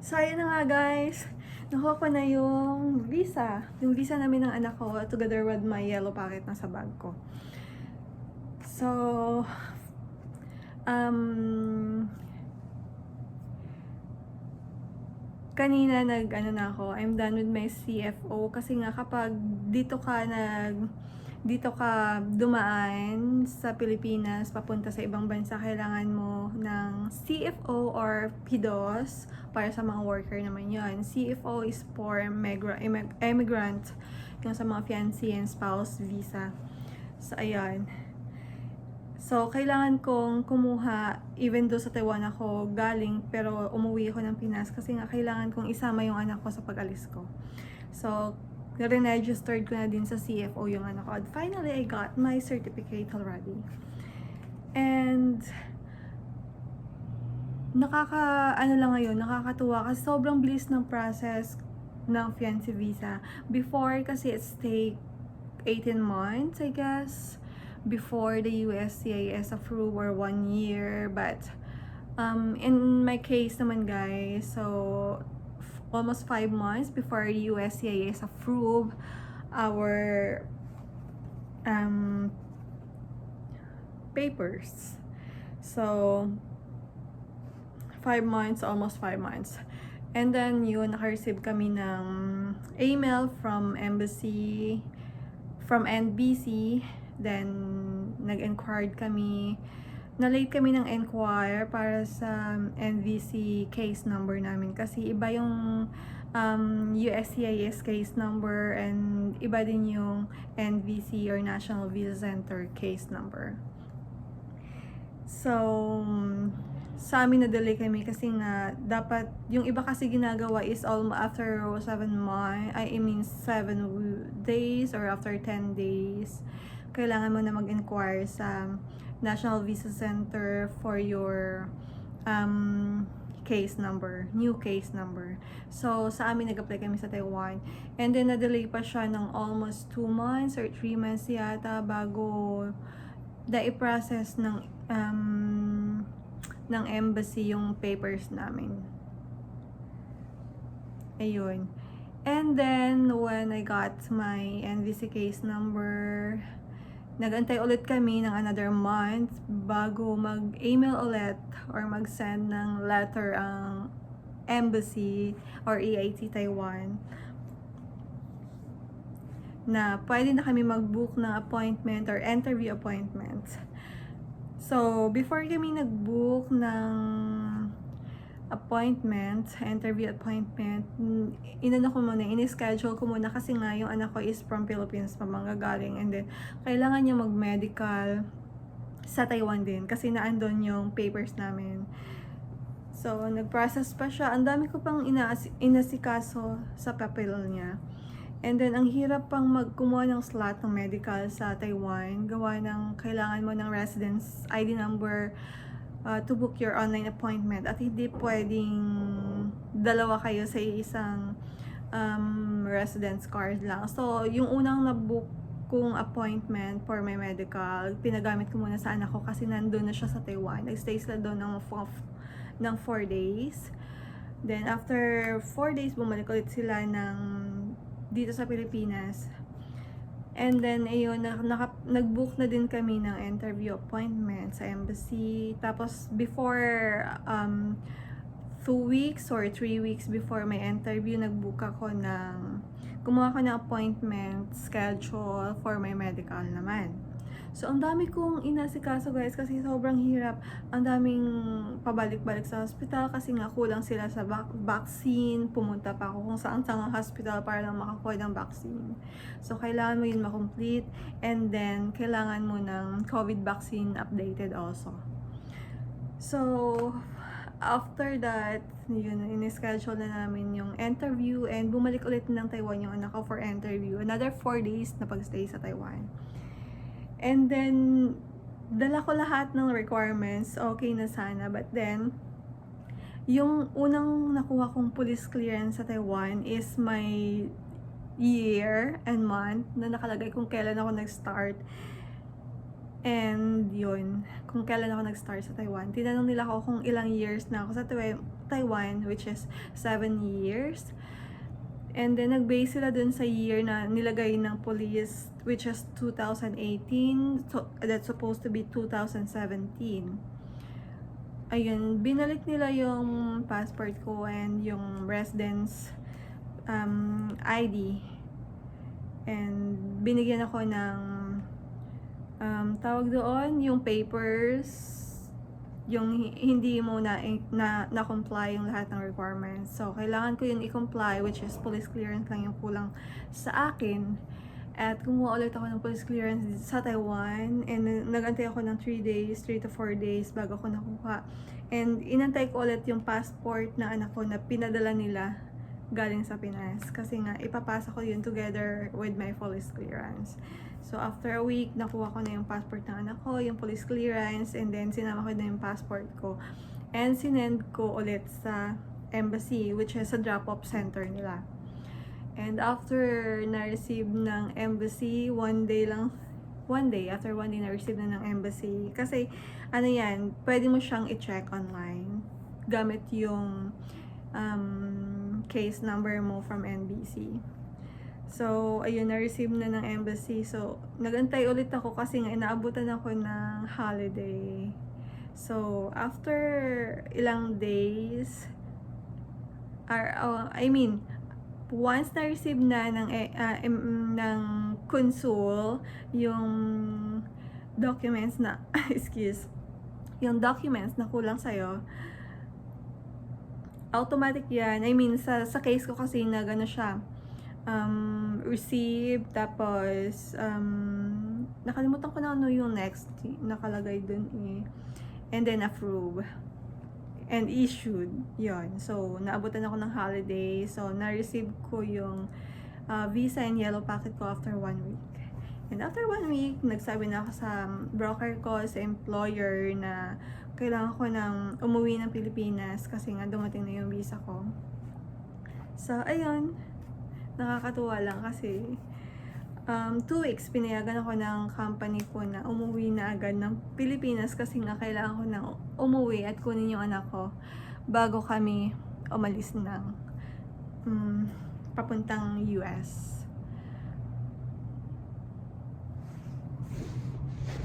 So, ayun na nga guys. Nakuha ko na yung visa. Yung visa namin ng anak ko together with my yellow packet na sa bag ko. So, um, kanina na ako, I'm done with my CFO kasi nga kapag dito ka dumaan sa Pilipinas papunta sa ibang bansa, kailangan mo ng CFO or PDOS para sa mga worker naman yon. CFO is for immigrant, yung sa mga fiancé and spouse visa. So, ayan. So, kailangan kong kumuha, even though sa Taiwan ako galing, pero umuwi ako ng Pinas kasi nga kailangan kong isama yung anak ko sa pag-alis ko. So, re-registered ko na din sa CFO yung anak ko. And finally, I got my certificate already. And, nakakatuwa kasi sobrang bilis ng process ng fiancé visa. Before, kasi it's take 18 months, I guess, before the USCIS approve or 1 year. But in my case naman guys, so almost 5 months before USCIS approve our papers. So 5 months, almost 5 months. And then yun, naka-receive kami ng email from embassy, from NBC. Then, nag-inquired kami. Na-late kami ng inquire para sa NVC case number namin. Kasi iba yung USCIS case number and iba din yung NVC or National Visa Center case number. So, sa amin na-delay kami kasi nga dapat yung iba kasi ginagawa is all after 7 days or after 10 days kailangan mo na mag-inquire sa National Visa Center for your case number, new case number. So, sa amin nag-apply kami sa Taiwan. And then, na-delay pa siya ng almost 2 months or 3 months yata bago i-process ng embassy yung papers namin. Ayun. And then, when I got my NVC case number, nag-antay ulit kami ng another month bago mag-email ulit or mag-send ng letter ang embassy or EIT Taiwan na pwede na kami mag-book ng appointment or interview appointment. So, before kami nag-book ng interview appointment, ini-schedule ko muna kasi nga yung anak ko is from Philippines pa manggagaling, and then kailangan niya mag-medical sa Taiwan din kasi naandun yung papers namin. So, nag-process pa siya. Ang dami ko pang inasikaso sa papel niya. And then, ang hirap pang kumuha ng slot ng medical sa Taiwan. Gawa ng kailangan mo ng residence ID number to book your online appointment. At hindi pwedeng dalawa kayo sa isang residence card lang. So, yung unang na-book kong appointment for my medical, pinagamit ko muna sa anak ko kasi nandun na siya sa Taiwan. Nag-stay sila doon ng 4 days. Then, after 4 days, bumalik ulit sila dito sa Pilipinas. And then, ayun, nag-book na din kami ng interview appointment sa embassy. Tapos, before 2 weeks or 3 weeks before my interview, kumuha ko ng appointment schedule for my medical naman. So, ang dami kong inasikaso guys kasi sobrang hirap. Ang daming pabalik-balik sa hospital kasi nga kulang sila sa vaccine. Pumunta pa ako kung saan-saan hospital para lang makakuha ng vaccine. So, kailangan mo yun makomplete, and then kailangan mo ng COVID vaccine updated also. So, after that, yun, in-schedule na namin yung interview, and bumalik ulit ng Taiwan yung anak ko for interview. Another 4 days na pag-stay sa Taiwan. And then, dala ko lahat ng requirements, okay na sana. But then, yung unang nakuha kong police clearance sa Taiwan is my year and month na nakalagay kung kailan ako nag-start. And yun, kung kailan ako nag-start sa Taiwan. Tinanong nila ako kung ilang years na ako sa Taiwan, which is 7 years. And then, nag-base sila dun sa year na nilagay ng police, which is 2018. So, that's supposed to be 2017. Ayun, binalik nila yung passport ko and yung residence ID. And binigyan ako ng tawag doon, yung papers, yung hindi mo na-comply yung lahat ng requirements. So, kailangan ko yun i-comply, which is police clearance lang yung kulang sa akin. At kumuha ulit ako ng police clearance sa Taiwan. And nagantay ako ng 3 to 4 days bago ako nakuha. And inantay ko ulit yung passport na anak ko na pinadala nila galing sa Pinas. Kasi nga, ipapasa ko yun together with my police clearance. So, after a week, nakuha ko na yung passport ng anak ko, yung police clearance, and then sinama ko na yung passport ko. And sinend ko ulit sa embassy, which is a drop-off center nila. And after na-receive ng embassy, after one day na-receive na ng embassy. Kasi, ano yan, pwede mo siyang i-check online gamit yung case number mo from NBC. So, ayun, na-receive na ng embassy. So, nagantay ulit ako kasi nga inaabutan ako ng holiday. So, after ilang days, once na-receive na ng consul yung documents na, yung documents na kulang sa'yo, automatic yan. Sa case ko kasi na gano'n siya, receive, tapos nakalimutan ko na ano yung next nakalagay dun and then approve and issued yon. So naabutan ako ng holiday, so na-receive ko yung visa and yellow packet ko after 1 week. And after 1 week, nagsabi na ako sa broker ko, sa employer, na kailangan ko nang umuwi ng Pilipinas kasi nga dumating na yung visa ko. So ayun, nakakatuwa lang kasi 2 weeks pinayagan ako ng company ko na umuwi na agad ng Pilipinas kasi nga kailangan ko nang umuwi at kunin yung anak ko bago kami umalis ng papuntang US.